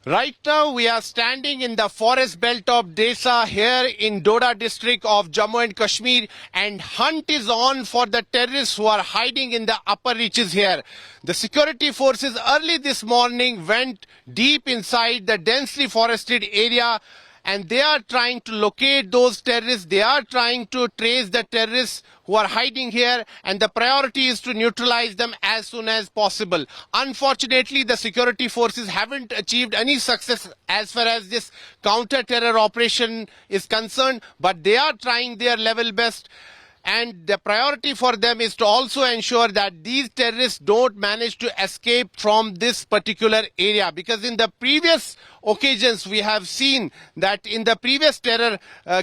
Right now, we are standing in the forest belt of Desa here in Doda district of Jammu and Kashmir, and hunt is on for the terrorists who are hiding in the upper reaches here. The security forces early this morning went deep inside the densely forested area, and they are trying to locate those terrorists. They are trying to trace the terrorists who are hiding here, and the priority is to neutralize them as soon as possible. Unfortunately, the security forces haven't achieved any success as far as this counter-terror operation is concerned, but they are trying their level best. And the priority for them is to also ensure that these terrorists don't manage to escape from this particular area. Because in the previous occasions, we have seen that in the previous terror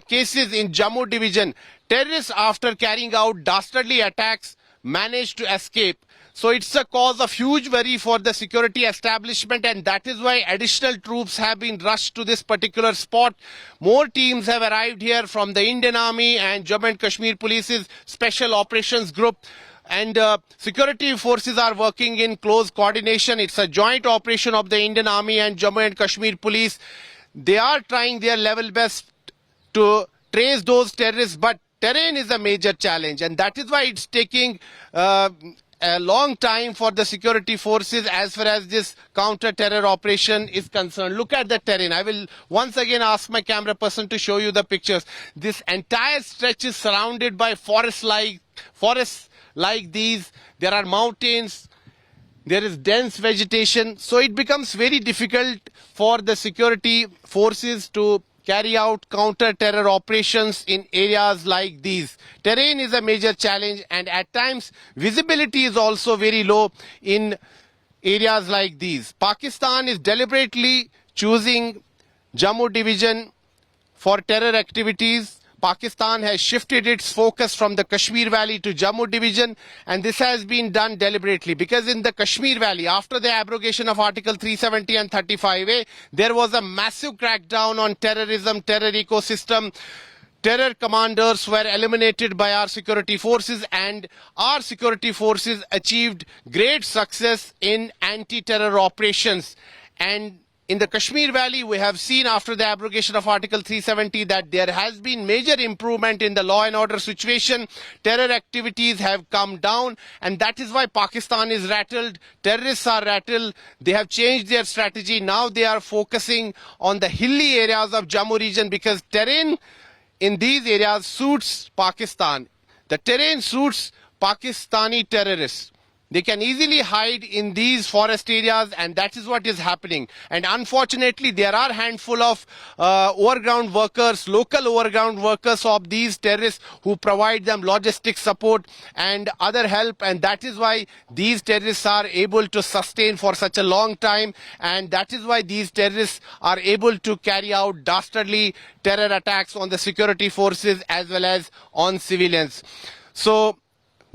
cases in Jammu division, terrorists, after carrying out dastardly attacks, managed to escape. So it's a cause of huge worry for the security establishment, and that is why additional troops have been rushed to this particular spot. More teams have arrived here from the Indian Army and Jammu and Kashmir Police's Special Operations Group. And security forces are working in close coordination. It's a joint operation of the Indian Army and Jammu and Kashmir Police. They are trying their level best to trace those terrorists, but terrain is a major challenge, and that is why it's taking a long time for the security forces as far as this counter-terror operation is concerned. Look at the terrain. I will once again ask my camera person to show you the pictures. This entire stretch is surrounded by forests like these. There are mountains. There is dense vegetation. So it becomes very difficult for the security forces to carry out counter-terror operations in areas like these. Terrain is a major challenge, and at times visibility is also very low in areas like these. Pakistan is deliberately choosing Jammu division for terror activities. Pakistan has shifted its focus from the Kashmir Valley to Jammu division, and this has been done deliberately because in the Kashmir Valley, after the abrogation of Article 370 and 35A, there was a massive crackdown on terrorism, terror ecosystem. Terror commanders were eliminated by our security forces, and our security forces achieved great success in anti-terror operations. And in the Kashmir Valley, we have seen after the abrogation of Article 370 that there has been major improvement in the law and order situation. Terror activities have come down, and that is why Pakistan is rattled. Terrorists are rattled. They have changed their strategy. Now they are focusing on the hilly areas of Jammu region because terrain in these areas suits Pakistan. The terrain suits Pakistani terrorists. They can easily hide in these forest areas, and that is what is happening. And unfortunately, there are a handful of overground workers, local overground workers of these terrorists who provide them logistic support and other help. And that is why these terrorists are able to sustain for such a long time. And that is why these terrorists are able to carry out dastardly terror attacks on the security forces as well as on civilians. So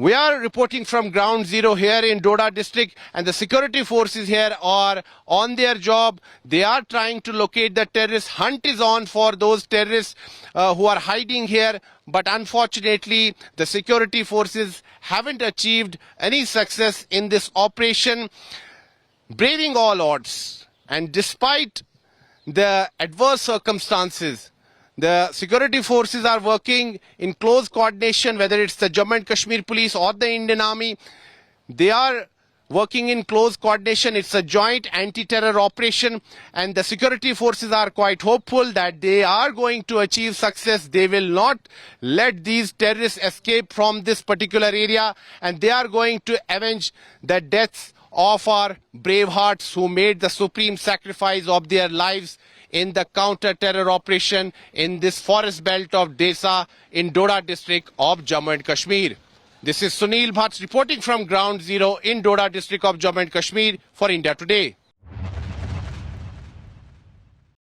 we are reporting from ground zero here in Doda district, and the security forces here are on their job. They are trying to locate the terrorists. Hunt is on for those terrorists who are hiding here. But unfortunately, the security forces haven't achieved any success in this operation. Braving all odds, and despite the adverse circumstances, the security forces are working in close coordination, whether it's the Jammu and Kashmir Police or the Indian Army. They are working in close coordination. It's a joint anti-terror operation, and the security forces are quite hopeful that they are going to achieve success. They will not let these terrorists escape from this particular area, and they are going to avenge the deaths of our brave hearts who made the supreme sacrifice of their lives in the counter-terror operation in this forest belt of Desa in Doda district of Jammu and Kashmir. This is Sunil Bhatt reporting from ground zero in Doda district of Jammu and Kashmir for India Today.